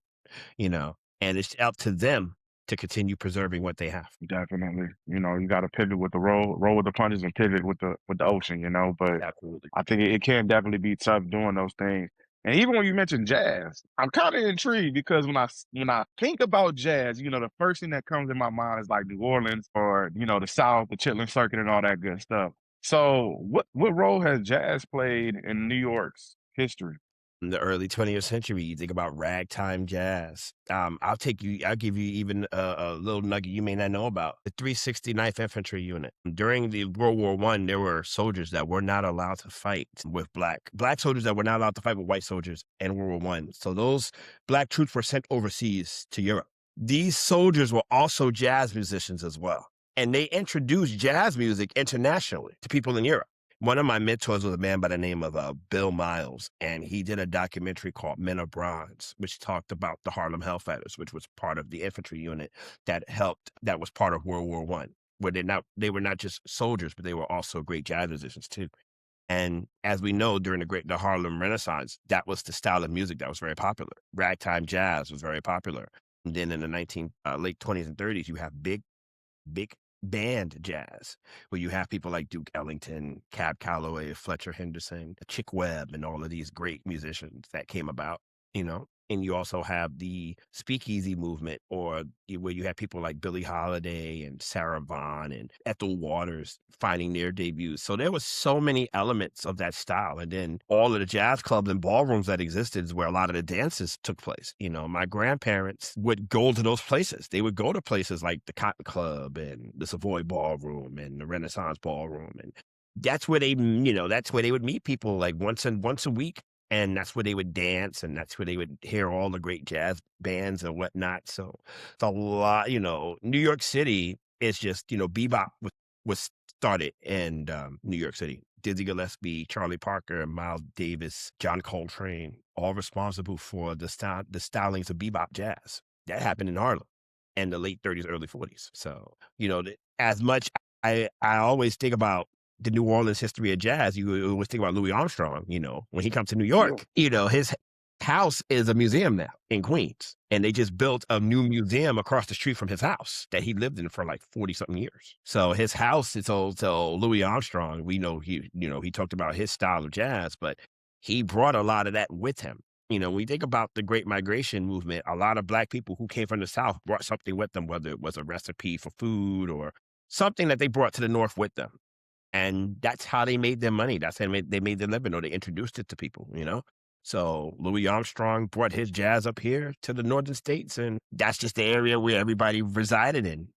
and it's up to them to continue preserving what they have. Definitely. You got to pivot with the roll with the punches and pivot with the ocean, But Absolutely. I think it can definitely be tough doing those things. And even when you mentioned jazz, I'm kind of intrigued because when I think about jazz, the first thing that comes in my mind is like New Orleans or the South, the Chitlin Circuit, and all that good stuff. So, what role has jazz played in New York's history? In the early 20th century, you think about ragtime jazz. I'll give you even a little nugget you may not know about. The 369th Infantry Unit. During the World War I, there were soldiers that were not allowed to fight with black soldiers that were not allowed to fight with white soldiers in World War I. So those black troops were sent overseas to Europe. These soldiers were also jazz musicians as well. And they introduced jazz music internationally to people in Europe. One of my mentors was a man by the name of Bill Miles, and he did a documentary called Men of Bronze, which talked about the Harlem Hellfighters, which was part of the infantry unit that was part of World War I, where they were not just soldiers, but they were also great jazz musicians too. And as we know, during the Harlem Renaissance, that was the style of music that was very popular. Ragtime jazz was very popular. And then in the late 20s and 30s, you have big band jazz, where you have people like Duke Ellington, Cab Calloway, Fletcher Henderson, Chick Webb, and all of these great musicians that came about, And you also have the speakeasy movement, where you have people like Billie Holiday and Sarah Vaughan and Ethel Waters finding their debuts. So there was so many elements of that style. And then all of the jazz clubs and ballrooms that existed is where a lot of the dances took place. My grandparents would go to those places. They would go to places like the Cotton Club and the Savoy Ballroom and the Renaissance Ballroom. And that's where they would meet people like once a week. And that's where they would dance, and that's where they would hear all the great jazz bands and whatnot. So it's a lot, New York City is just, bebop was started in New York City. Dizzy Gillespie, Charlie Parker, Miles Davis, John Coltrane, all responsible for the stylings of bebop jazz. That happened in Harlem in the late 30s, early 40s. So, as much I always think about the New Orleans history of jazz, you always think about Louis Armstrong, when he comes to New York, his house is a museum now in Queens. And they just built a new museum across the street from his house that he lived in for like 40 something years. So his house is so Louis Armstrong, we know he talked about his style of jazz, but he brought a lot of that with him. When we think about the Great Migration movement, a lot of Black people who came from the South brought something with them, whether it was a recipe for food or something that they brought to the North with them. And that's how they made their money. That's how they made their living, or they introduced it to people, So Louis Armstrong brought his jazz up here to the northern states, and that's just the area where everybody resided in,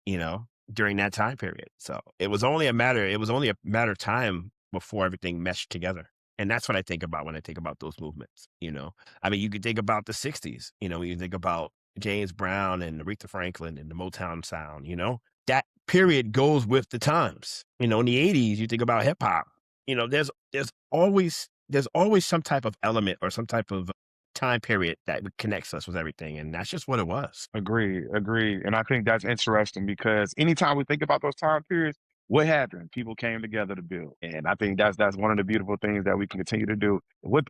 during that time period. So it was only a matter of time before everything meshed together. And that's what I think about when I think about those movements, I mean, you could think about the 60s, when you think about James Brown and Aretha Franklin and the Motown sound, that period goes with the times. In the 80s, you think about hip hop, there's always some type of element or some type of time period that connects us with everything, and that's just what it was. Agree, agree. And I think that's interesting because anytime we think about those time periods, what happened? People came together to build. And I think that's one of the beautiful things that we can continue to do.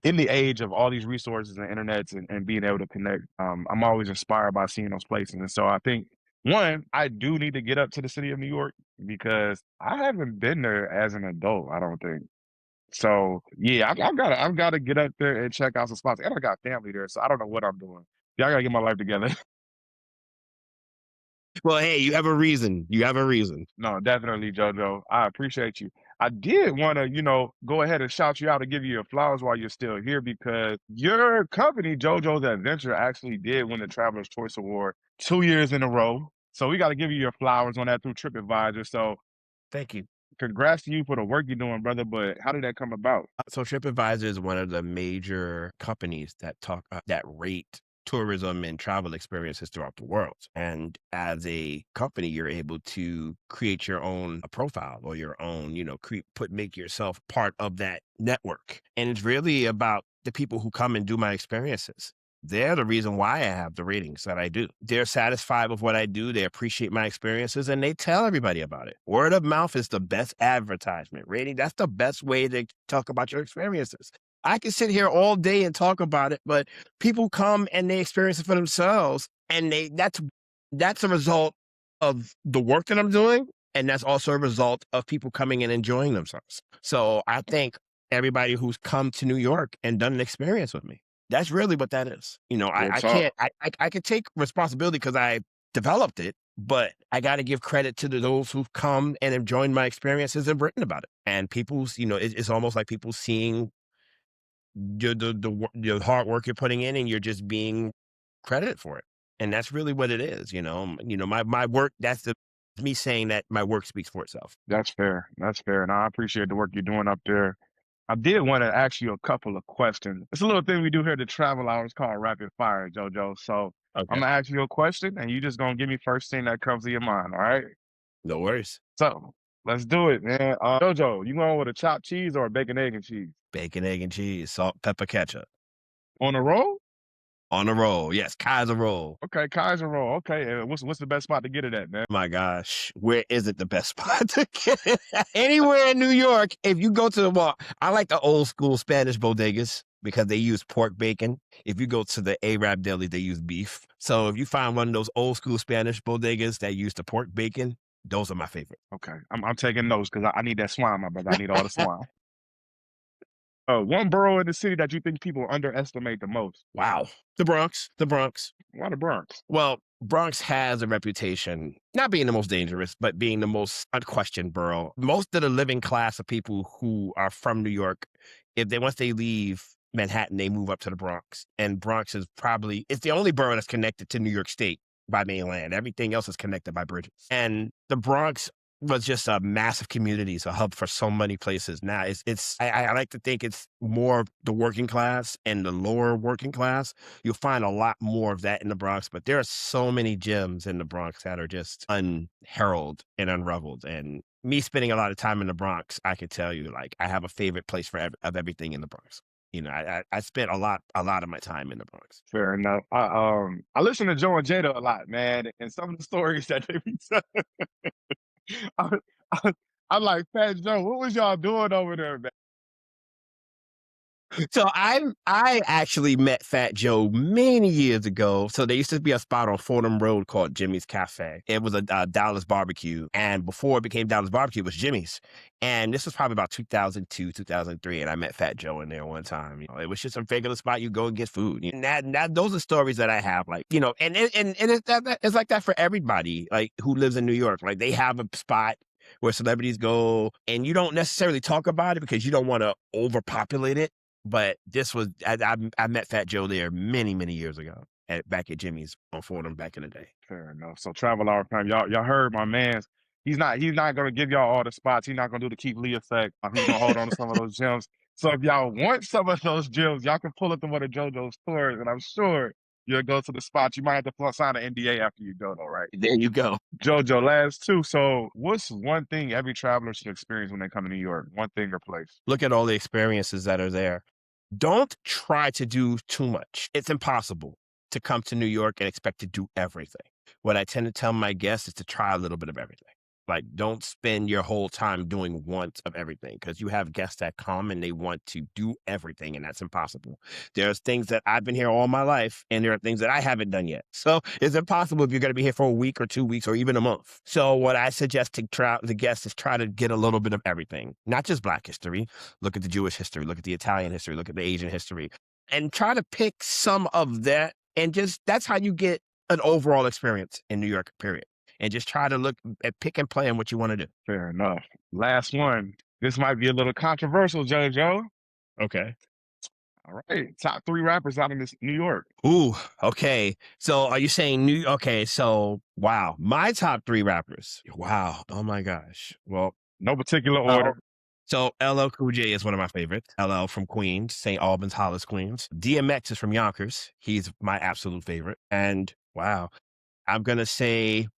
In the age of all these resources and internets and being able to connect, I'm always inspired by seeing those places. And so I think one, I do need to get up to the city of New York because I haven't been there as an adult, I don't think. So yeah, I've gotta get up there and check out some spots. And I got family there, so I don't know what I'm doing. Yeah, I gotta get my life together. Well, hey, you have a reason. You have a reason. No, definitely, JoJo. I appreciate you. I did want to, go ahead and shout you out and give you your flowers while you're still here because your company, JoJo's Adventure, actually did win the Traveler's Choice Award 2 years in a row. So we got to give you your flowers on that through TripAdvisor. So Thank you. congrats to you for the work you're doing, brother. But how did that come about? So TripAdvisor is one of the major companies that rate tourism and travel experiences throughout the world. And as a company, you're able to create your own profile or your own, make yourself part of that network. And it's really about the people who come and do my experiences. They're the reason why I have the ratings that I do. They're satisfied with what I do. They appreciate my experiences and they tell everybody about it. Word of mouth is the best advertisement. Rating, that's the best way to talk about your experiences. I can sit here all day and talk about it, but people come and they experience it for themselves. And that's a result of the work that I'm doing. And that's also a result of people coming and enjoying themselves. So I thank everybody who's come to New York and done an experience with me. That's really what that is. Real I talk. can't, I could take responsibility because I developed it, but I got to give credit to those who've come and have joined my experiences and written about it. And people's, it's almost like people seeing the hard work you're putting in and you're just being credited for it. And that's really what it is. My work, me saying that my work speaks for itself. That's fair. That's fair. And I appreciate the work you're doing up there. I did want to ask you a couple of questions. It's a little thing we do here at the Travel Hours called Rapid Fire, JoJo. So I'm Okay. gonna ask you a question, and you just gonna give me first thing that comes to your mind. All right. No worries. So let's do it, man. JoJo, you going with a chopped cheese or a bacon, egg, and cheese? Bacon, egg, and cheese, salt, pepper, ketchup. On the roll? On the roll. Yes, Kaiser roll. Okay, Kaiser roll. Okay, and what's the best spot to get it at, man? My gosh, where is it the best spot to get it? Anywhere in New York, if you go to I like the old school Spanish bodegas because they use pork bacon. If you go to the Arab deli, they use beef. So if you find one of those old school Spanish bodegas that use the pork bacon, those are my favorite. Okay, I'm taking notes because I need that swine, my brother. I need all the swine. One borough in the city that you think people underestimate the most? Wow. The Bronx. The Bronx. Why the Bronx? Well, Bronx has a reputation, not being the most dangerous, but being the most unquestioned borough. Most of the living class of people who are from New York, once they leave Manhattan, they move up to the Bronx. And Bronx it's the only borough that's connected to New York State by mainland. Everything else is connected by bridges. And the Bronx was just a massive community. It's a hub for so many places. Now I like to think it's more the working class and the lower working class. You'll find a lot more of that in the Bronx, but there are so many gems in the Bronx that are just unheralded and unraveled. And me spending a lot of time in the Bronx, I could tell you, like, I have a favorite place of everything in the Bronx. I spent a lot of my time in the Bronx. Fair enough. I listen to Joe and Jada a lot, man, and some of the stories that they be telling. I, I, I'm like, Fat Joe, what was y'all doing over there, man? So I actually met Fat Joe many years ago. So there used to be a spot on Fordham Road called Jimmy's Cafe. It was a Dallas barbecue. And before it became Dallas barbecue, it was Jimmy's. And this was probably about 2002, 2003. And I met Fat Joe in there one time. It was just a regular spot. You go and get food. Those are stories that I have, like, and it's like that for everybody, like, who lives in New York. Like, they have a spot where celebrities go and you don't necessarily talk about it because you don't want to overpopulate it. But I met Fat Joe there many, many years ago back at Jimmy's on Fordham back in the day. Fair enough. So Travel Hour time, y'all heard my man's. He's not gonna give y'all all the spots. He's not gonna do the Keith Lee effect. He's gonna hold on to some of those gems. So if y'all want some of those gems, y'all can pull up to one of JoJo's tours, and I'm sure You'll go to the spot. You might have to sign an NDA after you go, though, right? There you go. JoJo, last two. So, what's one thing every traveler should experience when they come to New York? One thing or place? Look at all the experiences that are there. Don't try to do too much. It's impossible to come to New York and expect to do everything. What I tend to tell my guests is to try a little bit of everything. Like, don't spend your whole time doing one of everything, because you have guests that come and they want to do everything, and that's impossible. There's things that I've been here all my life, and there are things that I haven't done yet. So it's impossible if you're going to be here for a week or 2 weeks or even a month. So what I suggest to the guests is try to get a little bit of everything, not just Black history. Look at the Jewish history, look at the Italian history, look at the Asian history, and try to pick some of that. And just that's how you get an overall experience in New York, period. And just try to look at pick and play on what you want to do. Fair enough. Last one. This might be a little controversial, JoJo. Okay. All right. Top 3 rappers out in this New York. Ooh, okay. So are you saying okay, so wow. My top 3 rappers. Wow. Oh my gosh. Well, no particular order. So LL Cool J is one of my favorites. LL from Queens, St. Albans, Hollis, Queens. DMX is from Yonkers. He's my absolute favorite. And wow, I'm going to say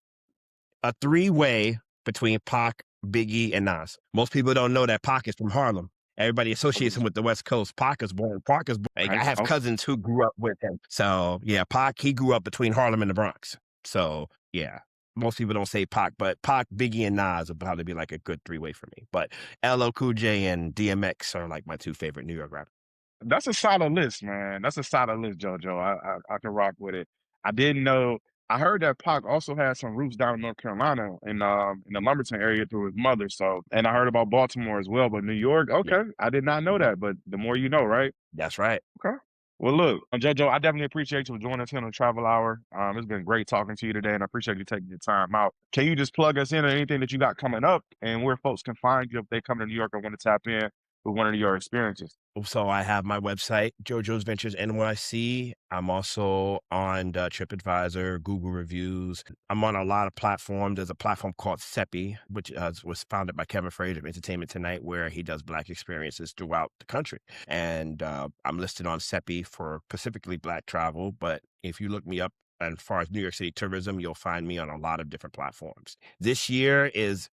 a 3-way between Pac, Biggie, and Nas. Most people don't know that Pac is from Harlem. Everybody associates him with the West Coast. Pac is born. Like, I have cousins who grew up with him. So yeah, Pac, he grew up between Harlem and the Bronx. So yeah, most people don't say Pac, but Pac, Biggie, and Nas would probably be like a good 3-way for me. But LL Cool J and DMX are like my 2 favorite New York rappers. That's a solid list, man. That's a solid list, JoJo. I can rock with it. I didn't know. I heard that Pac also had some roots down in North Carolina in the Lumberton area through his mother. So, and I heard about Baltimore as well, but New York, okay, yeah. I did not know that. But the more you know, right? That's right. Okay. Well, look, JoJo, I definitely appreciate you for joining us here on the Travel Hour. It's been great talking to you today, and I appreciate you taking your time out. Can you just plug us in on anything that you got coming up and where folks can find you if they come to New York or want to tap in with one of your experiences? So I have my website, JoJo's Ventures NYC. I'm also on TripAdvisor, Google Reviews. I'm on a lot of platforms. There's a platform called SEPI, which was founded by Kevin Frazier of Entertainment Tonight, where he does Black experiences throughout the country. And I'm listed on SEPI for specifically Black travel. But if you look me up, as far as New York City tourism, you'll find me on a lot of different platforms. This year is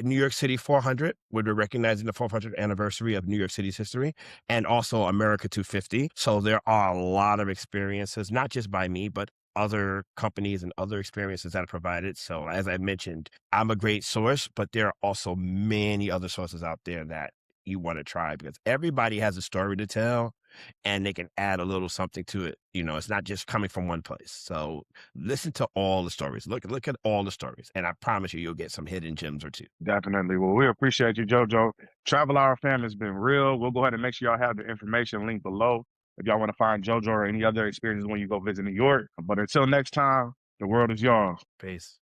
New York City 400, where we're recognizing the 400th anniversary of New York City's history, and also America 250. So there are a lot of experiences, not just by me, but other companies and other experiences that are provided. So as I mentioned, I'm a great source, but there are also many other sources out there that you want to try, because everybody has a story to tell and they can add a little something to it. You know, it's not just coming from one place. So listen to all the stories. Look at all the stories, and I promise you'll get some hidden gems or 2. Definitely. Well, we appreciate you, JoJo. Travel Hour fam has been real. We'll go ahead and make sure y'all have the information linked below if y'all want to find JoJo or any other experiences when you go visit New York. But until next time, the world is yours. Peace.